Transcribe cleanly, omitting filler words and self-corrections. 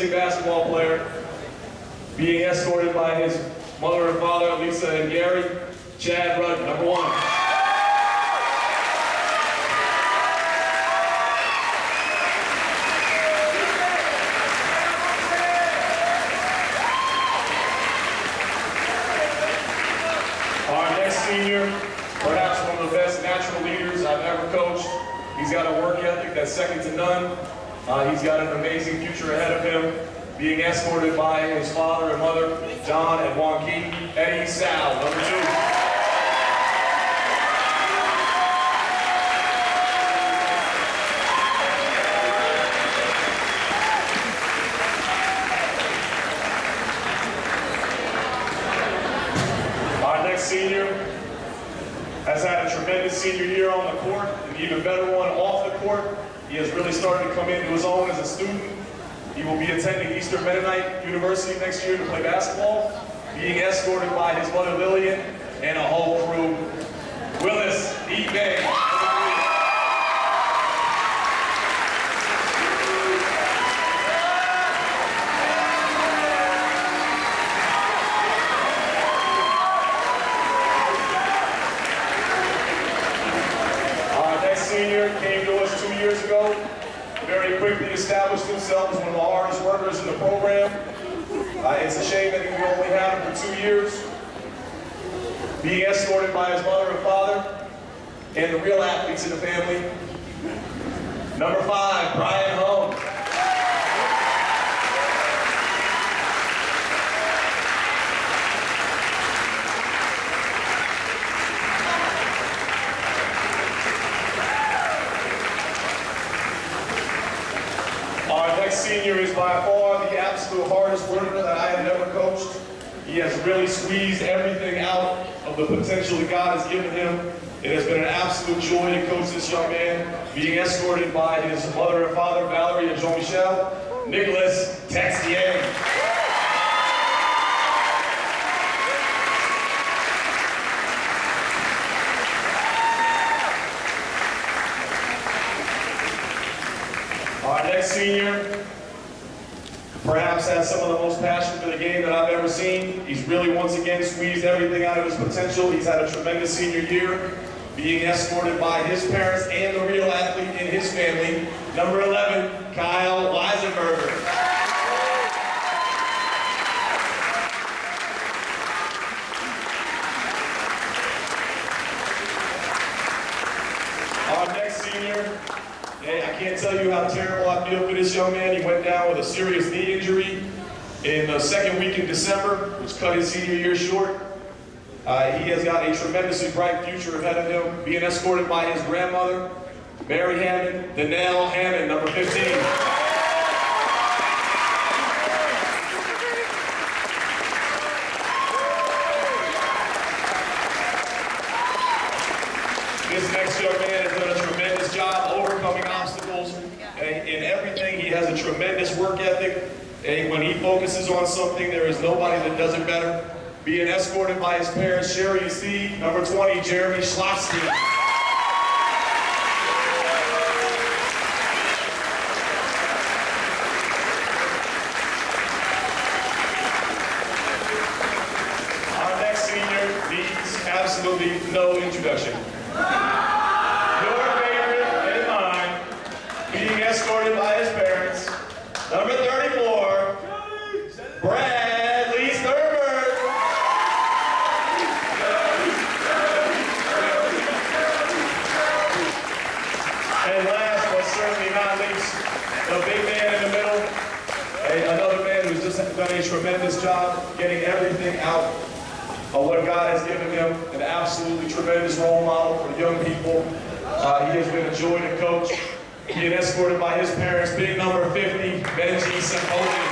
amazing basketball player, being escorted by his mother and father, Lisa and Gary, Chad Rudd, number 1. Our next senior, perhaps one of the best natural leaders I've ever coached. He's got a work ethic that's second to none. He's got an amazing future ahead of him, being escorted by his father and mother, John and Juan Key, Eddie Sal, number 2. Senior has had a tremendous senior year on the court, and even better one off the court. He has really started to come into his own as a student. He will be attending Eastern Mennonite University next year to play basketball, being escorted by his mother Lillian and a whole crew. Willis E. Bay. Senior came to us 2 years ago, very quickly established himself as one of the hardest workers in the program. It's a shame that we only had him for 2 years. Being escorted by his mother and father, and the real athletes in the family. Number 5, Brian Holmes. Our next senior is by far the absolute hardest worker that I have ever coached. He has really squeezed everything out of the potential that God has given him. It has been an absolute joy to coach this young man, being escorted by his mother and father, Valerie and Jean-Michel, Nicholas Texier. Our next senior perhaps has some of the most passion for the game that I've ever seen. He's really once again squeezed everything out of his potential. He's had a tremendous senior year, being escorted by his parents and the real athlete in his family, number 11, Kyle Weisenberger. Our next senior, I can't tell you how terrible I feel for this young man. He went down with a serious knee injury in the second week in December, which cut his senior year short. He has got a tremendously bright future ahead of him, being escorted by his grandmother, Mary Hammond, Danelle Hammond, number 15. This next young man has done a tremendous job overcoming obstacles in everything. He has a tremendous work ethic. And when he focuses on something, there is nobody that does it better. Being escorted by his parents, Sherry and Steve, number 20, Jeremy Schlosky. Our next senior needs absolutely no introduction. Your favorite and mine, being escorted by his parents, number 34, Bradley Thurber. And last but certainly not least, the big man in the middle, another man who's just done a tremendous job getting everything out of what God has given him, an absolutely tremendous role model for young people. He has been a joy to coach, being escorted by his parents, big number 50, Benji Sempolian.